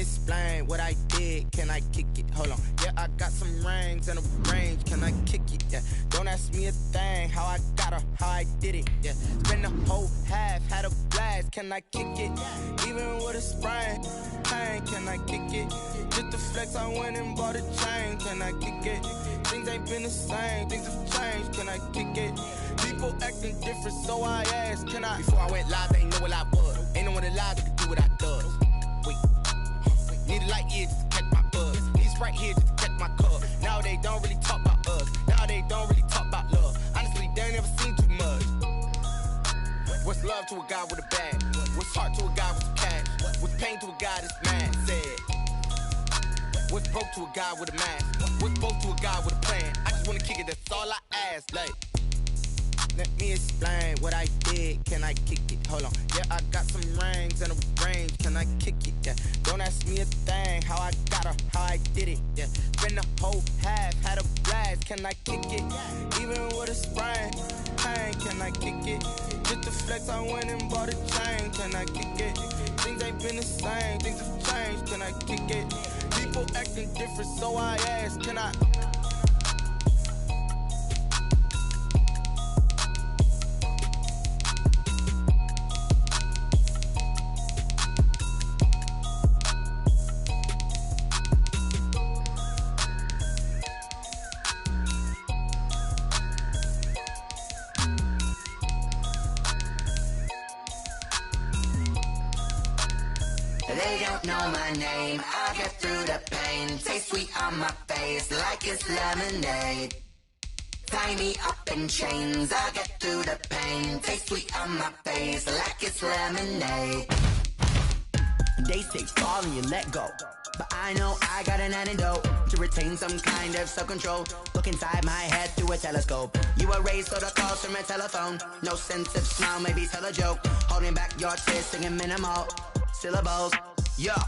explain what I did, can I kick it? Hold on, yeah, I got some rings and a range, can I kick it? Yeah, don't ask me a thing, how I got her, how I did it. Yeah, spend the whole half, had a blast, can I kick it? Even with a sprain, pain, can I kick it? Just the flex, I went and bought a chain, can I kick it? Things ain't been the same, things have changed, can I kick it? People acting different, so I asked, can I? Before I went live, they ain't know what I was. Ain't no one alive that could do what I does. Wait, need a light here just to catch my buzz. Need Sprite here just to catch my cup. Now they don't really talk about us. Now they don't really talk about love. Honestly, they ain't never seen too much. What's love to a guy with a bag? What's heart to a guy with some cash? What's pain to a guy that's mad? Said. What's broke to a guy with a mask? What's broke to a guy with a plan? I just wanna kick it, that's all I ask. Like, let me explain what I did, can I kick it? Hold on, yeah, I got some rings and a range, can I kick it? Yeah, don't ask me a thing, how I got her, how I did it. Yeah, spend the whole half, had a blast, can I kick it? Even with a sprain, pain, can I kick it? Just the flex, I went and bought a chain, can I kick it? Things ain't been the same, things have changed, can I kick it? People acting different, so I ask, can I? They don't know my name, I get through the pain. Taste sweet on my face like it's lemonade. Tie me up in chains, I get through the pain. Taste sweet on my face like it's lemonade. They say fall and you let go, but I know I got an antidote to retain some kind of self-control. Look inside my head through a telescope. You were raised so the calls from a telephone. No sense of smile, maybe tell a joke. Holding back your tears, singing minimal syllables. Yeah,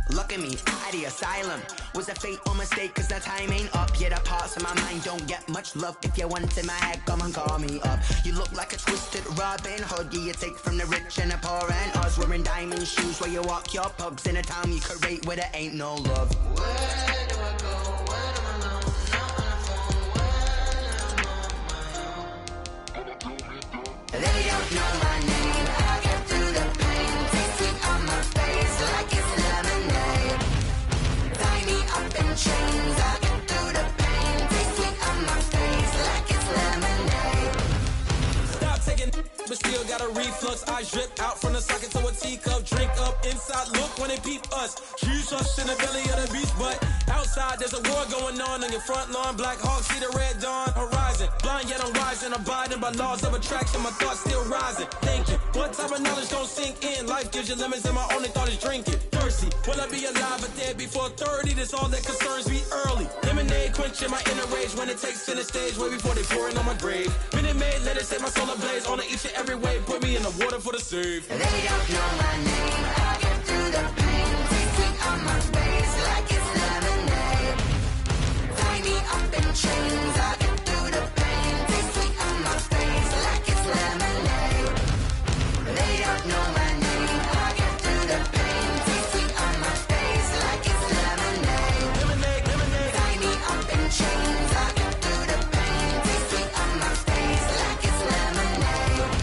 look at me, at the asylum. Was a fate or mistake, cause the time ain't up. Yeah, the parts of my mind don't get much love. If you want in my head, come and call me up. You look like a twisted Robin Hood. Yeah, you take from the rich and the poor and us. Wearing diamond shoes where you walk your pugs in a town you create where there ain't no love. Where do I go? Where do I know? Not on the phone, when I'm on my own. They don't know my name, I get through the pain. Taste sweet on my face like it's lemonade. Tie me up in chains, I get through the pain. Taste sweet on my face like it's lemonade. Stop taking, but still got a reflux. I drip out from the socket to a teacup. Drink up inside, look when they peep us. Huge us in the belly of the beast, but outside there's a war going on your front lawn. Black Hawks see the red dawn horizon. Blind yet I'm rising, abiding by laws of attraction. My thoughts still rising. Thinking, what type of knowledge don't sink in? Life gives you limits, and my only thought is drinking. Thirsty, will I be alive or dead before 30? That's all that concerns me early. Lemonade quenching my inner rage when it takes center stage, way before they pour it on my grave. Minute Maid, let it set my soul ablaze. On each and every way, put me in the water for the save. They don't know my name, I get through the pain. Taste sweet on my face like it's lemonade. Tie me up in chains, I get through the pain. Taste sweet on my face like it's lemonade. They don't know my name, I get through the pain. Taste sweet on my face like it's lemonade. Tie me up in chains, I get through the pain. Taste sweet on my face like it's lemonade.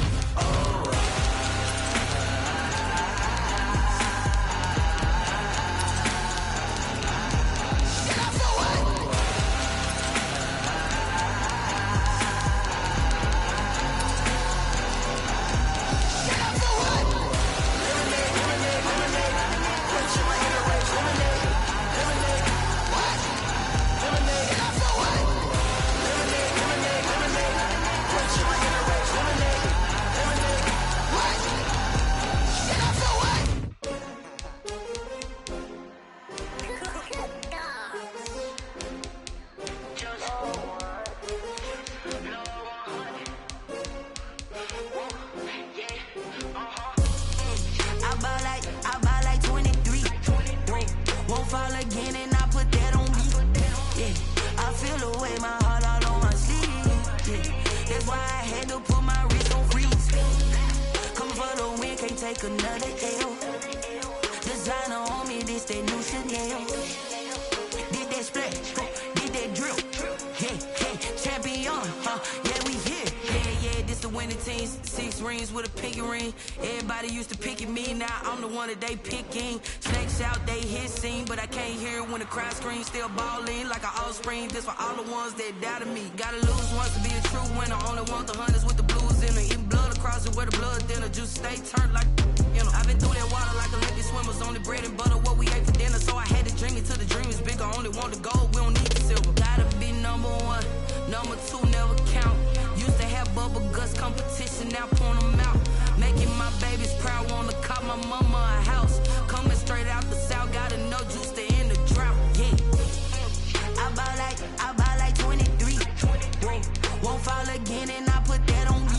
I buy like 23. Won't fall again and I put that on me. Yeah, I feel the way, my heart all on my sleeve. Yeah, that's why I had to put my wrist on freeze. Coming for the win, can't take another L. Designer on me, this they Chanel. Did that split, did that drill. Yeah, champion, yeah, we here. Yeah, this the winning team. 6 rings with a pinky ring. Everybody used to pick at me, now I'm the one that they picking. Snakes out, they hit scene, but I can't hear it when the crowd screams. Still balling like an offspring. This for all the ones that doubted me. Gotta lose once to be a true winner. Only want the hunters with the blues in it. Eating blood across it where the blood dinner. Juice stay turned like, you know. I've been through that water like Olympic swimmers. Only bread and butter what we ate for dinner. So I had to dream it till the dream is bigger. Only want the gold, we don't need the silver. Gotta be number 1, number 2 never count. Used to have bubble guts competition, now point them out. Making my babies proud, wanna cop my mama a house. Coming straight out the south, gotta know juice to end the drought. Yeah, I buy like 23. Whoa, won't fall again and I put that on me.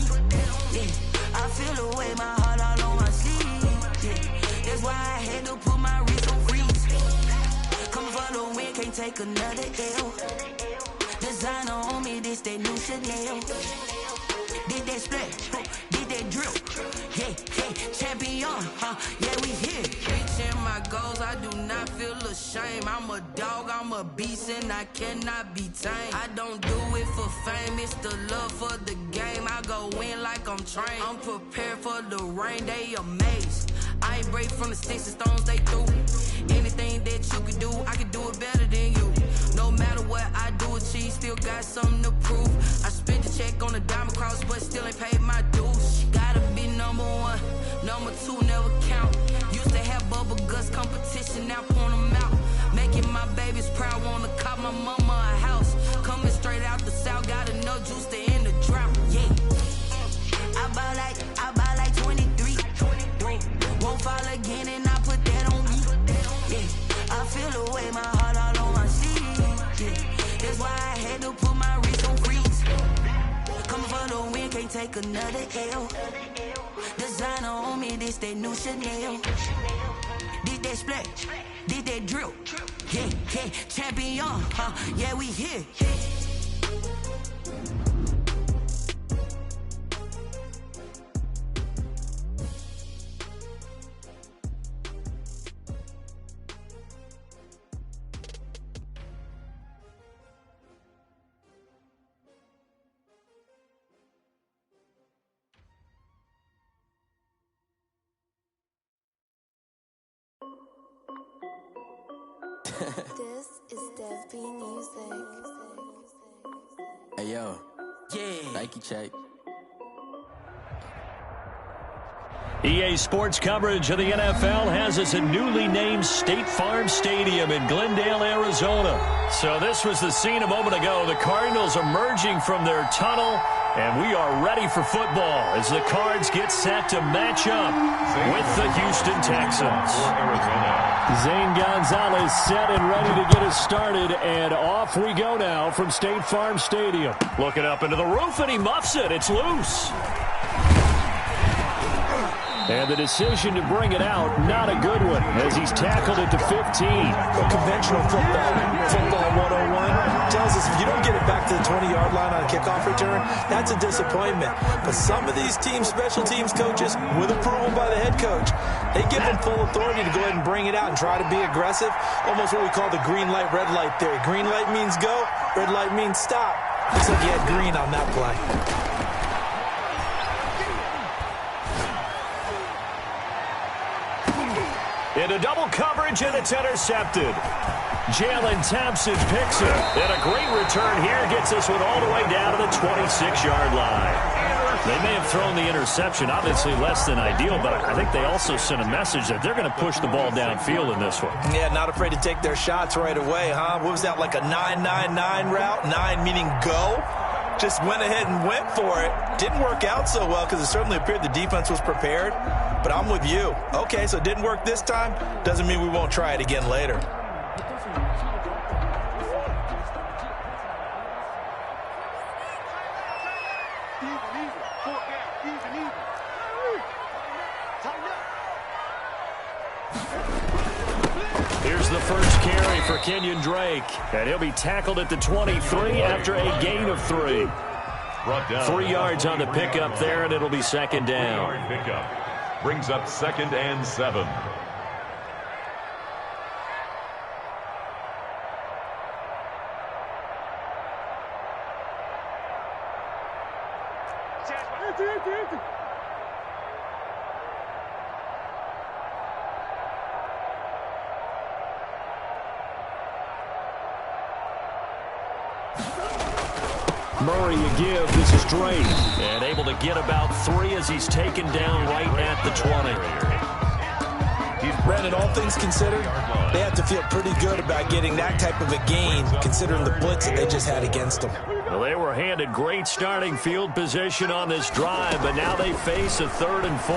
Yeah, I feel the way, my heart all on my sleeve. Yeah, that's why I had to put my wrist on freeze. Come for the win, can't take another L. Designer on me, this that new Chanel. Did that split, did that drill. Yeah, champion, yeah, we here. Reaching my goals, I do not feel ashamed. I'm a dog, I'm a beast, and I cannot be tamed. I don't do it for fame, it's the love for the game. I go in like I'm trained. I'm prepared for the rain, they amazed. I ain't break from the sticks and stones they threw. Anything that you can do, I can do it better than you. No matter what I do, achieve, still got something to prove. I spent the check on the diamond cross, but still ain't paid my dues. Gotta be number 1, number 2 never count. Used to have bubble guts competition, now point them out. Making my babies proud, wanna cop my mama a house. Coming straight out the south, gotta know juice to end the drought. Yeah, I buy like 23. Won't fall again and I put that on me. Yeah, I feel the way, my heart all on my sleeve. Yeah, that's why I had to put my wrist on freeze. Coming for the win, can't take another L. Designer on me, this that new Chanel. Did that split, did that drill. Yeah, champion, yeah, we here. This is Dev B Music. Hey yo, Yeah. Nike check. EA Sports coverage of the NFL has us at newly named State Farm Stadium in Glendale, Arizona. So this was the scene a moment ago. The Cardinals emerging from their tunnel, and we are ready for football as the Cards get set to match up with the Houston Texans. Zane Gonzalez set and ready to get us started, and off we go now from State Farm Stadium. Looking up into the roof, and he muffs it. It's loose. And the decision to bring it out, not a good one, as he's tackled it to 15. Conventional football 101 tells us if you don't get it back to the 20-yard line on a kickoff return, that's a disappointment. But some of these special teams coaches, with approval by the head coach, they give them full authority to go ahead and bring it out and try to be aggressive. Almost what we call the green light, red light theory. Green light means go, red light means stop. Looks like he had green on that play. Into double coverage, and it's intercepted. Jalen Thompson picks it. And a great return here gets this one all the way down to the 26-yard line. They may have thrown the interception, obviously less than ideal, but I think they also sent a message that they're going to push the ball downfield in this one. Yeah, not afraid to take their shots right away, huh? What was that, like a 9-9-9 route? 9 meaning go? Just went ahead and went for it. Didn't work out so well because it certainly appeared the defense was prepared. But I'm with you. Okay, so it didn't work this time. Doesn't mean we won't try it again later. Here's the first carry for Kenyon Drake. And he'll be tackled at the 23 after a gain of 3. 3 yards on the pickup there, and it'll be second down. Brings up 2nd and 7. Murray a give. This is Drake. And able to get about 3 as he's taken down right at the 20. Brandon, all things considered, they have to feel pretty good about getting that type of a gain, considering the blitz that they just had against them. Well, they were handed great starting field position on this drive, but now they face a 3rd and 4.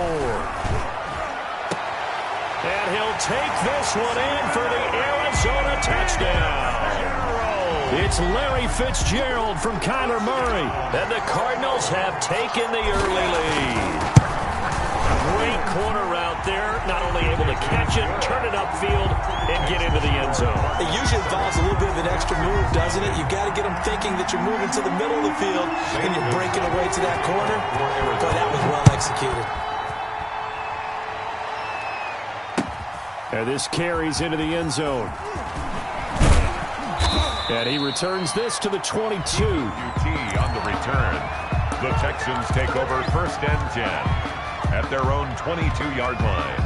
And he'll take this one in for the Arizona touchdown. It's Larry Fitzgerald from Kyler Murray, and the Cardinals have taken the early lead. Great corner route there, not only able to catch it, turn it upfield, and get into the end zone. It usually involves a little bit of an extra move, doesn't it? You've got to get them thinking that you're moving to the middle of the field, and you're breaking away to that corner. But that was well executed. And this carries into the end zone. And he returns this to the 22. UT on the return. The Texans take over 1st and 10 at their own 22-yard line.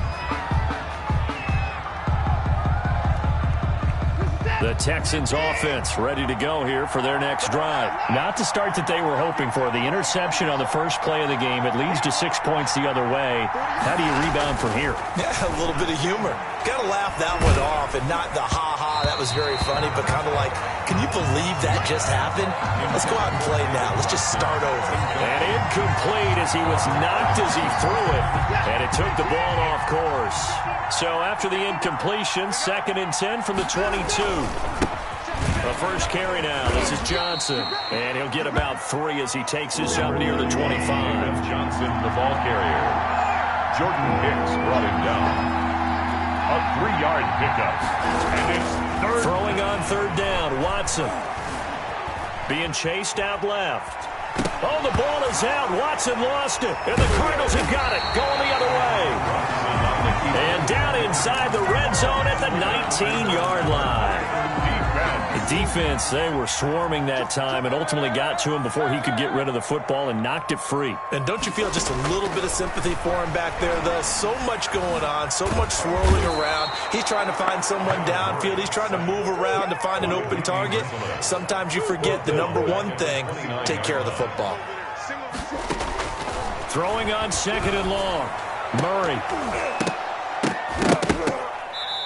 The Texans offense ready to go here for their next drive. Not the start that they were hoping for. The interception on the first play of the game. It leads to 6 points the other way. How do you rebound from here? Yeah, a little bit of humor. Got to laugh that one off and not the ha-ha. That was very funny, but kind of like, can you believe that just happened? Let's go out and play now. Let's just start over. And incomplete as he was knocked as he threw it. And it took the ball off course. So after the incompletion, 2nd and 10 from the 22. The first carry now. This is Johnson. And he'll get about 3 as he takes his jump near the 25. Johnson, the ball carrier. Jordan Hicks brought him down. A 3-yard pickup. And it's 3rd. Throwing on 3rd down. Watson. Being chased out left. Oh, the ball is out. Watson lost it. And the Cardinals have got it. Going the other way. And down inside the red zone at the 19-yard line. The defense, they were swarming that time and ultimately got to him before he could get rid of the football and knocked it free. And don't you feel just a little bit of sympathy for him back there, though? So much going on, so much swirling around. He's trying to find someone downfield. He's trying to move around to find an open target. Sometimes you forget the number one thing, take care of the football. Throwing on 2nd and long. Murray.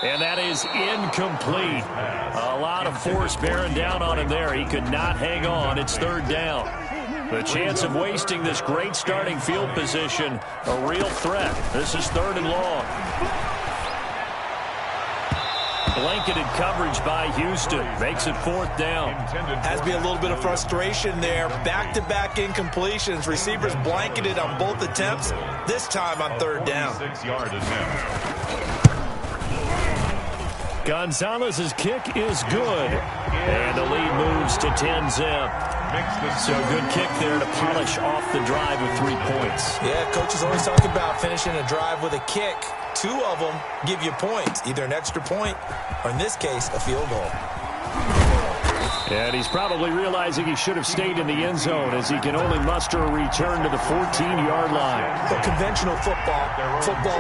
And that is incomplete. A lot of force bearing down on him there. He could not hang on. It's 3rd down. The chance of wasting this great starting field position, a real threat. This is 3rd and long. Blanketed coverage by Houston. Makes it 4th down. Has to be a little bit of frustration there. Back-to-back incompletions. Receivers blanketed on both attempts. This time on 3rd down. 6-yard attempt. Gonzalez's kick is good. And the lead moves to 10-zip. So good kick there to polish off the drive with 3 points. Yeah, coaches always talk about finishing a drive with a kick. 2 of them give you points, either an extra point or, in this case, a field goal. And he's probably realizing he should have stayed in the end zone as he can only muster a return to the 14-yard line. But conventional football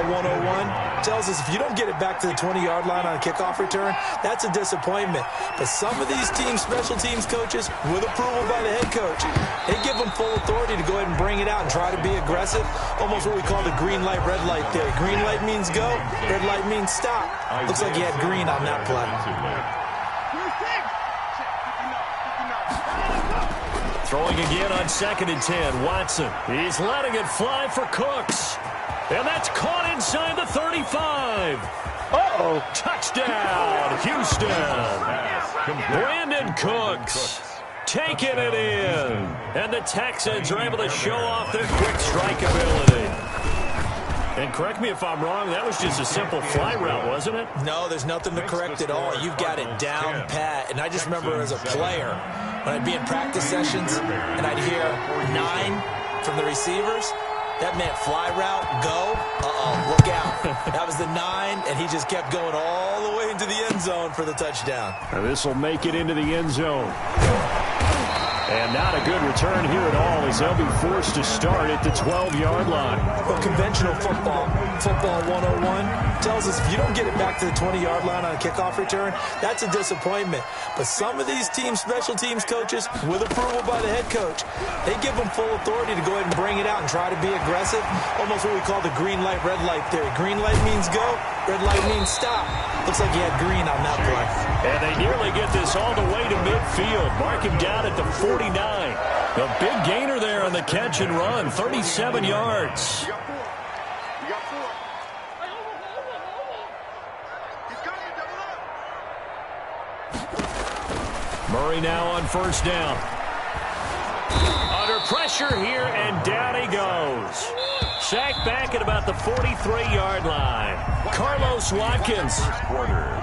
101, tells us if you don't get it back to the 20-yard line on a kickoff return, that's a disappointment. But some of these teams, special teams coaches, with approval by the head coach, they give them full authority to go ahead and bring it out and try to be aggressive. Almost what we call the green light, red light theory. Green light means go, red light means stop. Looks like he had green on that play. Throwing again on 2nd and 10. Watson. He's letting it fly for Cooks. And that's caught inside the 35. Uh-oh. Touchdown, Houston. Brandon Cooks taking it in. And the Texans are able to show off their quick strike ability. And correct me if I'm wrong, that was just a simple fly route, wasn't it? No, there's nothing to correct at all. You've got it down pat. And I just remember as a player, when I'd be in practice sessions and I'd hear 9 from the receivers, that meant fly route, go, look out. That was the 9, and he just kept going all the way into the end zone for the touchdown. Now this will make it into the end zone. And not a good return here at all as they'll be forced to start at the 12-yard line. Well, conventional football 101, tells us if you don't get it back to the 20-yard line on a kickoff return, that's a disappointment. But some of these special teams coaches, with approval by the head coach, they give them full authority to go ahead and bring it out and try to be aggressive. Almost what we call the green light, red light theory. Green light means go, red light means stop. Looks like he had green on that play. And they nearly get this all the way to midfield. Mark him down at the 49. The big gainer there on the catch and run, 37 yards. Murray now on first down. Under pressure here, and down he goes. Sacked back at about the 43-yard line. Carlos Watkins.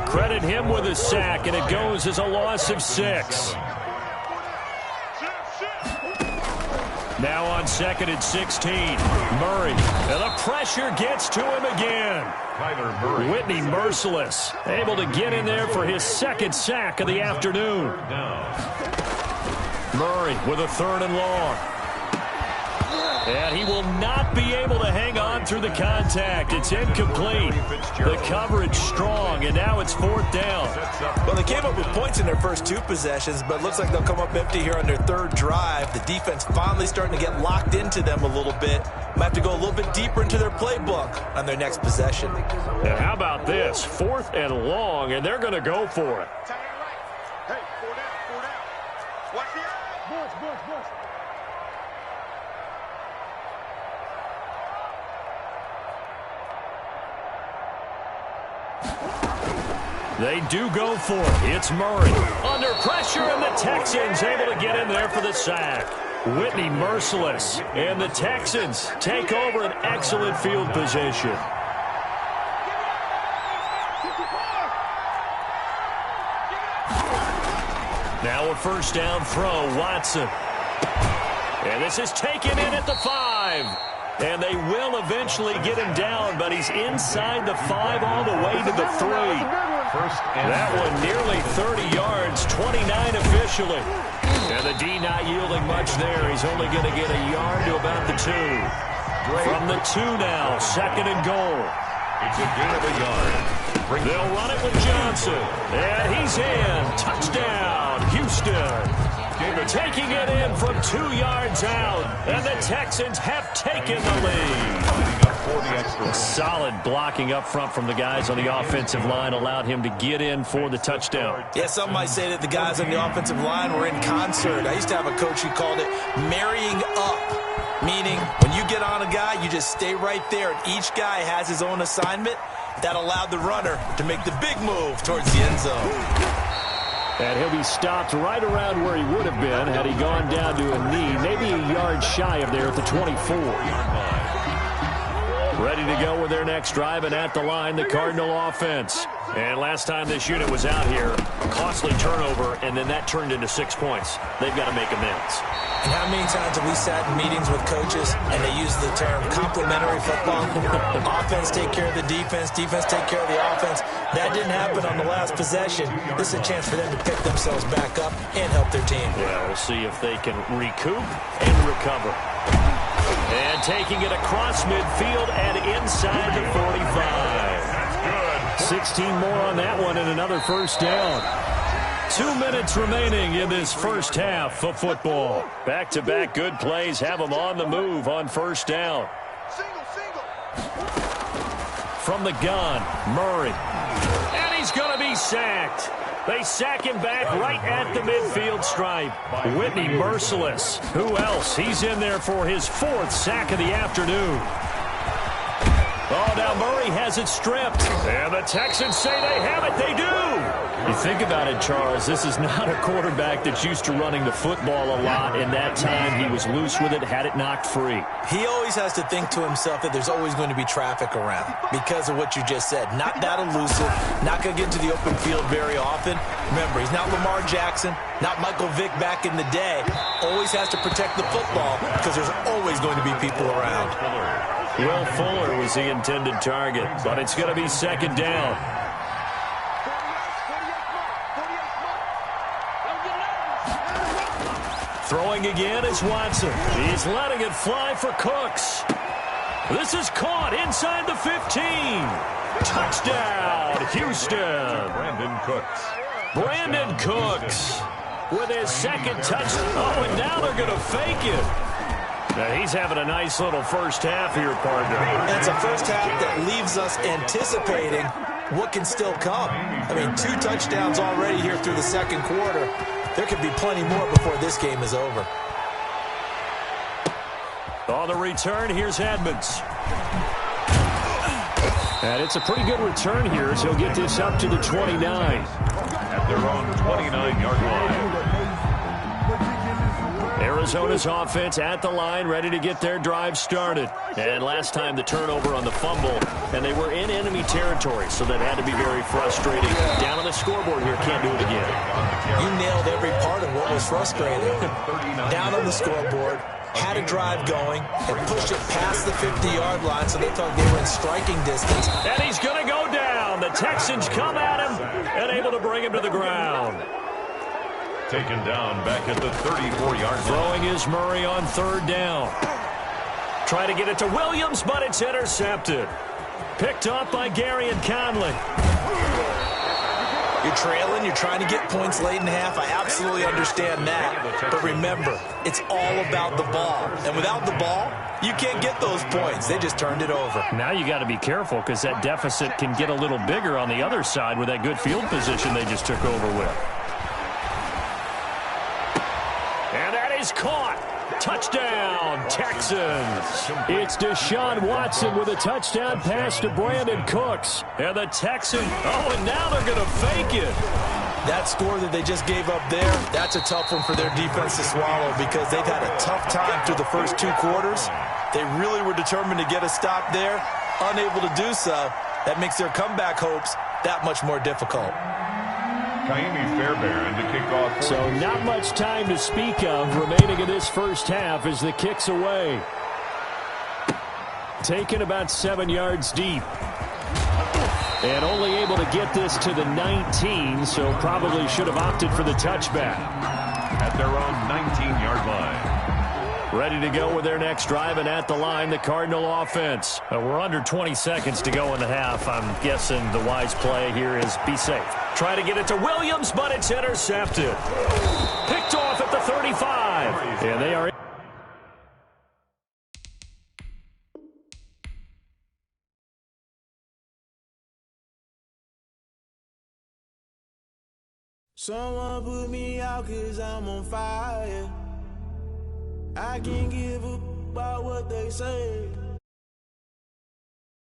Credit him with a sack, and it goes as a loss of 6. Now on second and 16. Murray. And the pressure gets to him again. Whitney merciless. Able to get in there for his second sack of the afternoon. Murray with a 3rd and long. And he will not be able to hang on through the contact. It's incomplete. The coverage strong, and now it's 4th down. Well, they came up with points in their first 2 possessions, but it looks like they'll come up empty here on their 3rd drive. The defense finally starting to get locked into them a little bit. Might have to go a little bit deeper into their playbook on their next possession. And how about this? 4th and long, and they're going to go for it. Hey, 4 down. Watch the bush. They do go for it. It's Murray. Under pressure, and the Texans able to get in there for the sack. Whitney merciless. And the Texans take over an excellent field position. Now a first down throw, Watson. And this is taken in at the 5. And they will eventually get him down, but he's inside the 5 all the way to the 3. That one nearly 30 yards, 29 officially. And the D not yielding much there. He's only going to get a yard to about the 2. From the 2 now, 2nd and goal. It's a gain of a yard. They'll run it with Johnson. And he's in. Touchdown, Houston. Taking it in from 2 yards out. And the Texans have taken the lead. Solid blocking up front from the guys on the offensive line allowed him to get in for the touchdown. Yeah, some might say that the guys on the offensive line were in concert. I used to have a coach who called it marrying up. Meaning, when you get on a guy, you just stay right there. And each guy has his own assignment. That allowed the runner to make the big move towards the end zone. And he'll be stopped right around where he would have been had he gone down to a knee, maybe a yard shy of there at the 24. Ready to go with their next drive, and at the line, the Cardinal offense. And last time this unit was out here, costly turnover, and then that turned into 6 points. They've got to make amends. And how many times have we sat in meetings with coaches and they use the term complementary football? Offense take care of the defense, defense take care of the offense. That didn't happen on the last possession. This is a chance for them to pick themselves back up and help their team. Yeah, we'll see if they can recoup and recover. And taking it across midfield and inside the 45. 16 more on that one and another first down. 2 minutes remaining in this first half of football. Back-to-back good plays have them on the move on first down. From the gun, Murray. And he's going to be sacked. They sack him back right at the midfield stripe. Whitney merciless. Who else? He's in there for his 4th sack of the afternoon. Oh, now Murray has it stripped. And the Texans say they have it. They do. You think about it, Charles, this is not a quarterback that's used to running the football a lot. In that time, he was loose with it, had it knocked free. He always has to think to himself that there's always going to be traffic around because of what you just said. Not that elusive, not going to get into the open field very often. Remember, he's not Lamar Jackson, not Michael Vick back in the day. Always has to protect the football because there's always going to be people around. Will Fuller was the intended target, but it's going to be second down. Throw throwing again is Watson. He's letting it fly for Cooks. This is caught inside the 15. Touchdown, Houston. Brandon Cooks with his second touchdown. Oh, and now they're going to fake it. Now he's having a nice little first half here, partner. It's a first half that leaves us anticipating what can still come. I mean, 2 touchdowns already here through the second quarter. There could be plenty more before this game is over. On the return, here's Edmonds. And it's a pretty good return here as he'll get this up to the 29. At their own 29-yard line. Arizona's offense at the line, ready to get their drive started. And last time the turnover on the fumble, and they were in enemy territory, so that had to be very frustrating. Down on the scoreboard here, can't do it again. You nailed every part of what was frustrating. Down on the scoreboard, had a drive going, and pushed it past the 50-yard line, so they thought they were in striking distance. And he's going to go down. The Texans come at him and able to bring him to the ground. Taken down back at the 34-yard line. Throwing is Murray on third down. Try to get it to Williams, but it's intercepted. Picked up by Gary and Conley. You're trailing, you're trying to get points late in half. I absolutely understand that. But remember, it's all about the ball. And without the ball, you can't get those points. They just turned it over. Now you got to be careful because that deficit can get a little bigger on the other side with that good field position they just took over with. And that is caught. Touchdown, Texans. It's Deshaun Watson with a touchdown pass to Brandon Cooks. And the Texans, and now they're going to fake it. That score that they just gave up there, that's a tough one for their defense to swallow because they've had a tough time through the first 2 quarters. They really were determined to get a stop there, unable to do so. That makes their comeback hopes that much more difficult. Fairbairn to kick off. So not much time to speak of remaining in this first half as the kick's away. Taken about 7 yards deep. And only able to get this to the 19, so probably should have opted for the touchback. At their own 19-yard line. Ready to go with their next drive, and at the line, the Cardinal offense. We're under 20 seconds to go in the half. I'm guessing the wise play here is be safe. Try to get it to Williams, but it's intercepted. Picked off at the 35. And they are in. Someone put me out 'cause I'm on fire. I can't give up about what they say.